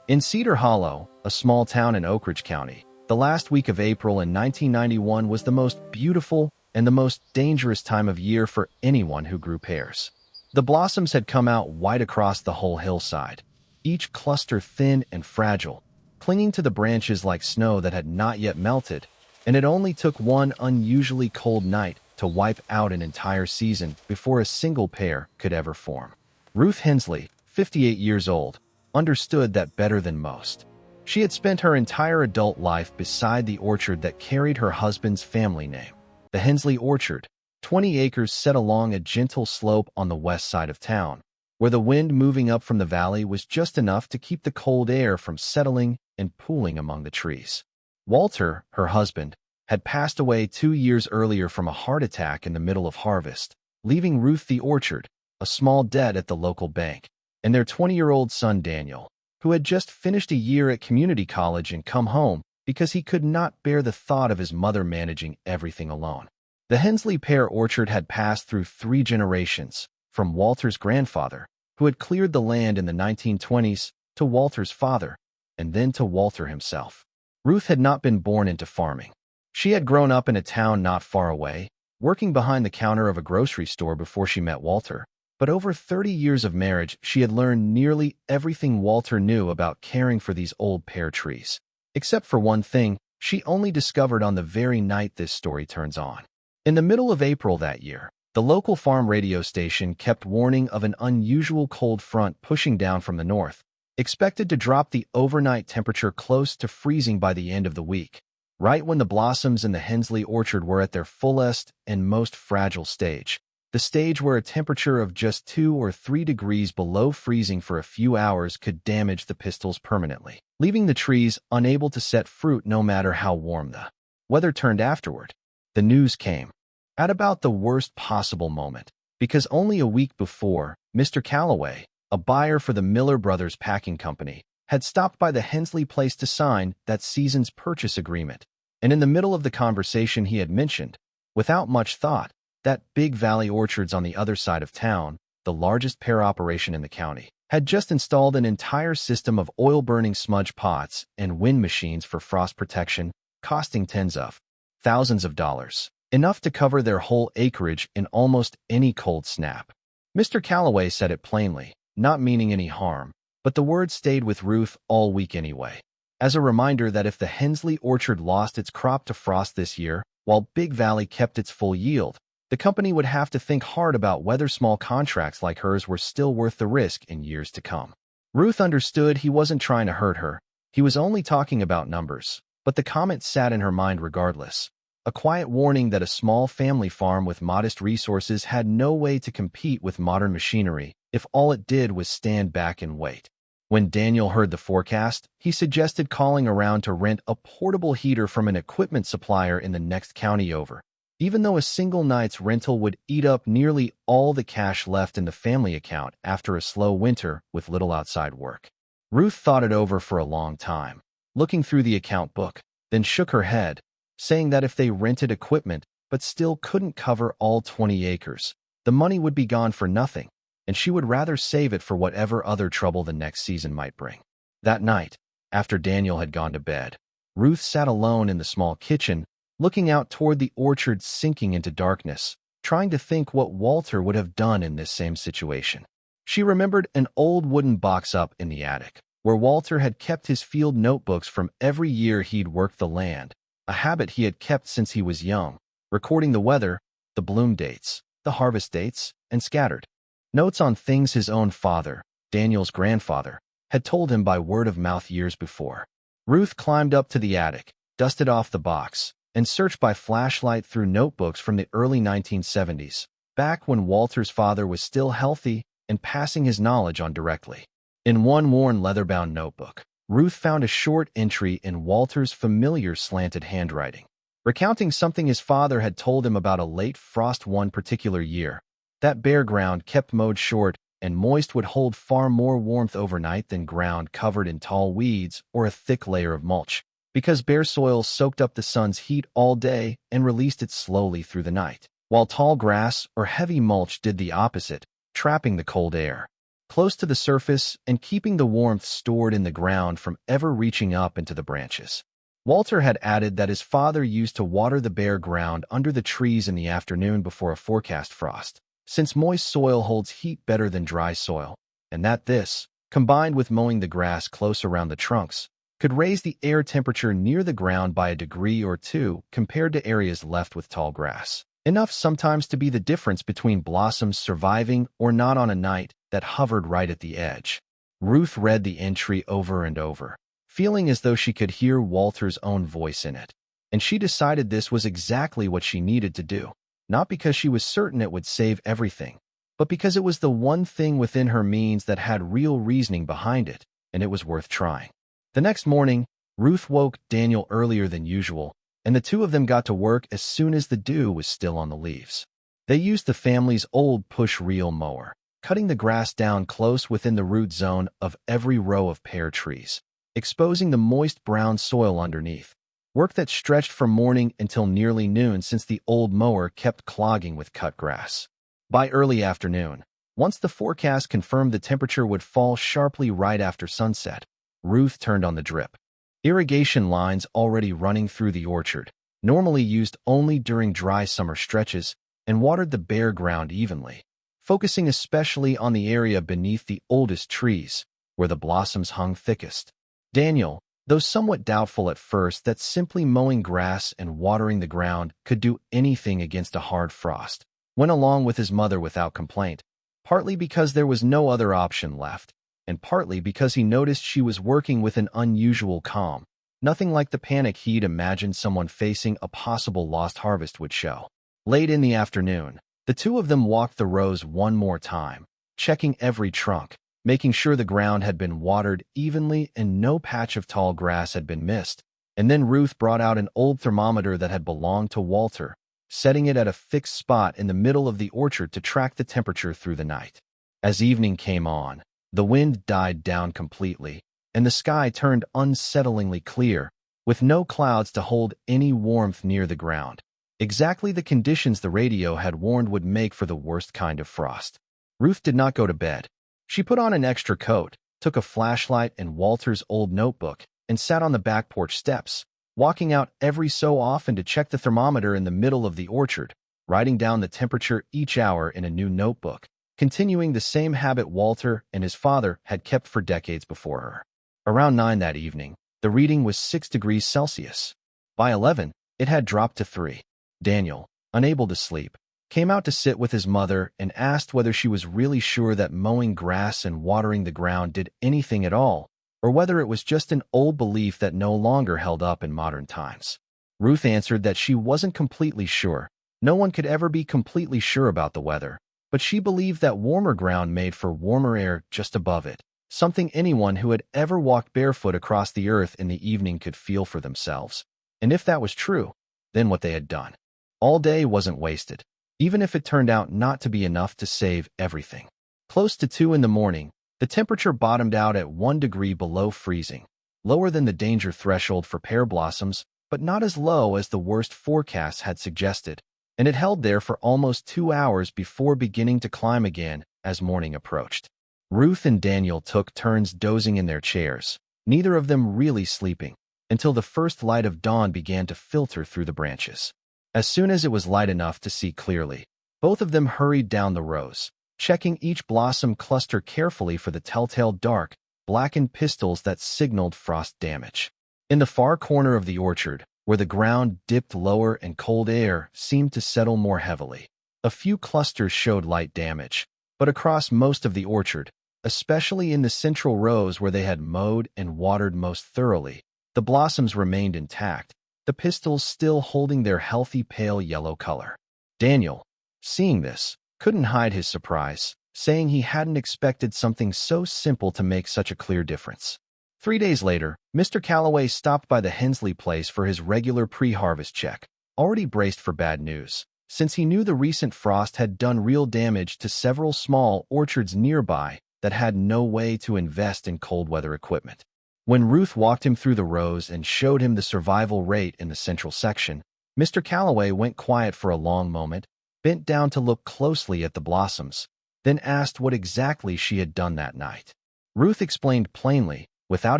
In Cedar Hollow, a small town in Oakridge County, the last week of April in 1991 was the most beautiful and the most dangerous time of year for anyone who grew pears. The blossoms had come out white across the whole hillside, each cluster thin and fragile, clinging to the branches like snow that had not yet melted, and it only took one unusually cold night to wipe out an entire season before a single pear could ever form. Ruth Hensley, 58 years old, understood that better than most. She had spent her entire adult life beside the orchard that carried her husband's family name. The Hensley Orchard, 20 acres set along a gentle slope on the west side of town, where the wind moving up from the valley was just enough to keep the cold air from settling and pooling among the trees. Walter, her husband, had passed away 2 years earlier from a heart attack in the middle of harvest, leaving Ruth the orchard, a small debt at the local bank, and their 20-year-old son Daniel, who had just finished a year at community college and come home because he could not bear the thought of his mother managing everything alone. The Hensley pear orchard had passed through 3 generations, from Walter's grandfather, who had cleared the land in the 1920s, to Walter's father, and then to Walter himself. Ruth had not been born into farming. She had grown up in a town not far away, working behind the counter of a grocery store before she met Walter. But over 30 years of marriage, she had learned nearly everything Walter knew about caring for these old pear trees. Except for one thing she only discovered on the very night this story turns on. In the middle of April that year, the local farm radio station kept warning of an unusual cold front pushing down from the north, expected to drop the overnight temperature close to freezing by the end of the week, right when the blossoms in the Hensley orchard were at their fullest and most fragile stage. The stage where a temperature of just 2 or 3 degrees below freezing for a few hours could damage the pistils permanently, leaving the trees unable to set fruit no matter how warm the weather turned afterward. The news came at about the worst possible moment, because only a week before, Mr. Calloway, a buyer for the Miller Brothers Packing Company, had stopped by the Hensley place to sign that season's purchase agreement, and in the middle of the conversation he had mentioned, without much thought, that Big Valley Orchards on the other side of town, the largest pear operation in the county, had just installed an entire system of oil-burning smudge pots and wind machines for frost protection, costing tens of thousands of dollars, enough to cover their whole acreage in almost any cold snap. Mr. Calloway said it plainly, not meaning any harm, but the word stayed with Ruth all week anyway, as a reminder that if the Hensley orchard lost its crop to frost this year, while Big Valley kept its full yield, the company would have to think hard about whether small contracts like hers were still worth the risk in years to come. Ruth understood he wasn't trying to hurt her. He was only talking about numbers, but the comment sat in her mind regardless. A quiet warning that a small family farm with modest resources had no way to compete with modern machinery if all it did was stand back and wait. When Daniel heard the forecast, he suggested calling around to rent a portable heater from an equipment supplier in the next county over, even though a single night's rental would eat up nearly all the cash left in the family account after a slow winter with little outside work. Ruth thought it over for a long time, looking through the account book, then shook her head, saying that if they rented equipment but still couldn't cover all 20 acres, the money would be gone for nothing, and she would rather save it for whatever other trouble the next season might bring. That night, after Daniel had gone to bed, Ruth sat alone in the small kitchen, looking out toward the orchard sinking into darkness, trying to think what Walter would have done in this same situation. She remembered an old wooden box up in the attic, where Walter had kept his field notebooks from every year he'd worked the land, a habit he had kept since he was young, recording the weather, the bloom dates, the harvest dates, and scattered notes on things his own father, Daniel's grandfather, had told him by word of mouth years before. Ruth climbed up to the attic, dusted off the box, and searched by flashlight through notebooks from the early 1970s, back when Walter's father was still healthy and passing his knowledge on directly. In one worn leather-bound notebook, Ruth found a short entry in Walter's familiar slanted handwriting, recounting something his father had told him about a late frost one particular year. That bare ground kept mowed short and moist would hold far more warmth overnight than ground covered in tall weeds or a thick layer of mulch, because bare soil soaked up the sun's heat all day and released it slowly through the night, while tall grass or heavy mulch did the opposite, trapping the cold air. close to the surface and keeping the warmth stored in the ground from ever reaching up into the branches. Walter had added that his father used to water the bare ground under the trees in the afternoon before a forecast frost, since moist soil holds heat better than dry soil, and that this, combined with mowing the grass close around the trunks, could raise the air temperature near the ground by a degree or two compared to areas left with tall grass. Enough sometimes to be the difference between blossoms surviving or not on a night that hovered right at the edge. Ruth read the entry over and over, feeling as though she could hear Walter's own voice in it, and she decided this was exactly what she needed to do, not because she was certain it would save everything, but because it was the one thing within her means that had real reasoning behind it, and it was worth trying. The next morning, Ruth woke Daniel earlier than usual, and the two of them got to work as soon as the dew was still on the leaves. They used the family's old push-reel mower, cutting the grass down close within the root zone of every row of pear trees, exposing the moist brown soil underneath. Work that stretched from morning until nearly noon since the old mower kept clogging with cut grass. By early afternoon, once the forecast confirmed the temperature would fall sharply right after sunset, Ruth turned on the drip. Irrigation lines already running through the orchard, normally used only during dry summer stretches, and watered the bare ground evenly, focusing especially on the area beneath the oldest trees, where the blossoms hung thickest. Daniel, though somewhat doubtful at first that simply mowing grass and watering the ground could do anything against a hard frost, went along with his mother without complaint, partly because there was no other option left, and partly because he noticed she was working with an unusual calm, nothing like the panic he'd imagined someone facing a possible lost harvest would show. Late in the afternoon, the two of them walked the rows one more time, checking every trunk, making sure the ground had been watered evenly and no patch of tall grass had been missed, and then Ruth brought out an old thermometer that had belonged to Walter, setting it at a fixed spot in the middle of the orchard to track the temperature through the night. As evening came on, the wind died down completely, and the sky turned unsettlingly clear, with no clouds to hold any warmth near the ground. Exactly the conditions the radio had warned would make for the worst kind of frost. Ruth did not go to bed. She put on an extra coat, took a flashlight and Walter's old notebook, and sat on the back porch steps, walking out every so often to check the thermometer in the middle of the orchard, writing down the temperature each hour in a new notebook, continuing the same habit Walter and his father had kept for decades before her. Around 9 that evening, the reading was 6 degrees Celsius. By 11, it had dropped to 3. Daniel, unable to sleep, came out to sit with his mother and asked whether she was really sure that mowing grass and watering the ground did anything at all, or whether it was just an old belief that no longer held up in modern times. Ruth answered that she wasn't completely sure. No one could ever be completely sure about the weather, but she believed that warmer ground made for warmer air just above it, something anyone who had ever walked barefoot across the earth in the evening could feel for themselves. And if that was true, then what they had done all day wasn't wasted, even if it turned out not to be enough to save everything. Close to 2 in the morning, the temperature bottomed out at 1 degree below freezing, lower than the danger threshold for pear blossoms, but not as low as the worst forecasts had suggested, and it held there for almost 2 hours before beginning to climb again as morning approached. Ruth and Daniel took turns dozing in their chairs, neither of them really sleeping, until the first light of dawn began to filter through the branches. As soon as it was light enough to see clearly, both of them hurried down the rows, checking each blossom cluster carefully for the telltale dark, blackened pistils that signaled frost damage. In the far corner of the orchard, where the ground dipped lower and cold air seemed to settle more heavily, a few clusters showed light damage, but across most of the orchard, especially in the central rows where they had mowed and watered most thoroughly, the blossoms remained intact, the pistils still holding their healthy pale yellow color. Daniel, seeing this, couldn't hide his surprise, saying he hadn't expected something so simple to make such a clear difference. 3 days later, Mr. Calloway stopped by the Hensley place for his regular pre-harvest check, already braced for bad news, since he knew the recent frost had done real damage to several small orchards nearby that had no way to invest in cold weather equipment. When Ruth walked him through the rows and showed him the survival rate in the central section, Mr. Calloway went quiet for a long moment, bent down to look closely at the blossoms, then asked what exactly she had done that night. Ruth explained plainly, without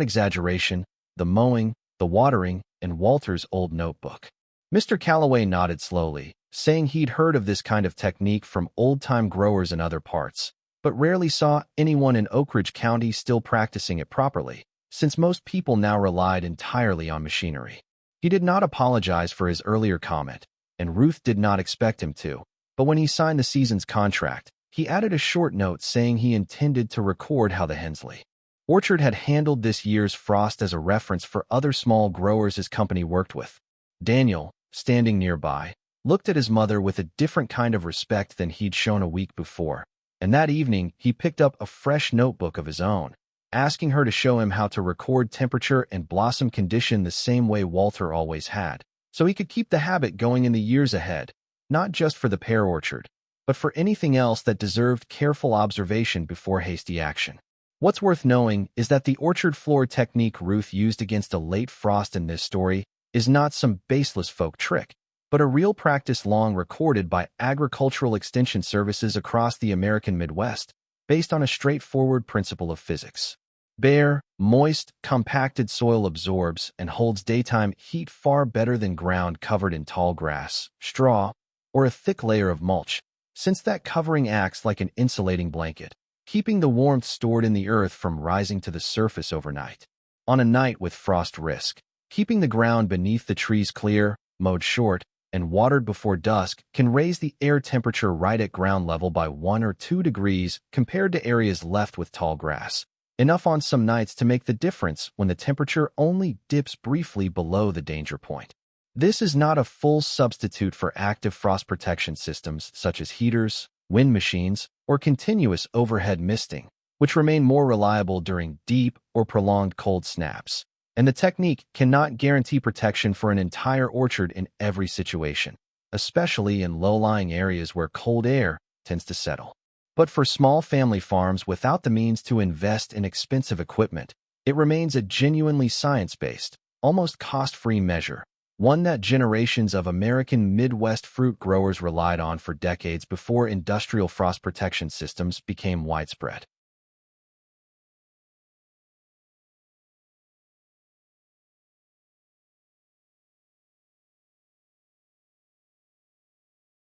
exaggeration, the mowing, the watering, and Walter's old notebook. Mr. Calloway nodded slowly, saying he'd heard of this kind of technique from old-time growers in other parts, but rarely saw anyone in Oakridge County still practicing it properly, since most people now relied entirely on machinery. He did not apologize for his earlier comment, and Ruth did not expect him to, but when he signed the season's contract, he added a short note saying he intended to record how the Hensley orchard had handled this year's frost as a reference for other small growers his company worked with. Daniel, standing nearby, looked at his mother with a different kind of respect than he'd shown a week before, and that evening he picked up a fresh notebook of his own, asking her to show him how to record temperature and blossom condition the same way Walter always had, so he could keep the habit going in the years ahead, not just for the pear orchard, but for anything else that deserved careful observation before hasty action. What's worth knowing is that the orchard floor technique Ruth used against a late frost in this story is not some baseless folk trick, but a real practice long recorded by agricultural extension services across the American Midwest, based on a straightforward principle of physics. Bare, moist, compacted soil absorbs and holds daytime heat far better than ground covered in tall grass, straw, or a thick layer of mulch, since that covering acts like an insulating blanket, keeping the warmth stored in the earth from rising to the surface overnight. On a night with frost risk, keeping the ground beneath the trees clear, mowed short, and watered before dusk can raise the air temperature right at ground level by 1 or 2 degrees compared to areas left with tall grass, enough on some nights to make the difference when the temperature only dips briefly below the danger point. This is not a full substitute for active frost protection systems such as heaters, wind machines, or continuous overhead misting, which remain more reliable during deep or prolonged cold snaps. And the technique cannot guarantee protection for an entire orchard in every situation, especially in low-lying areas where cold air tends to settle. But for small family farms without the means to invest in expensive equipment, it remains a genuinely science-based, almost cost-free measure, one that generations of American Midwest fruit growers relied on for decades before industrial frost protection systems became widespread.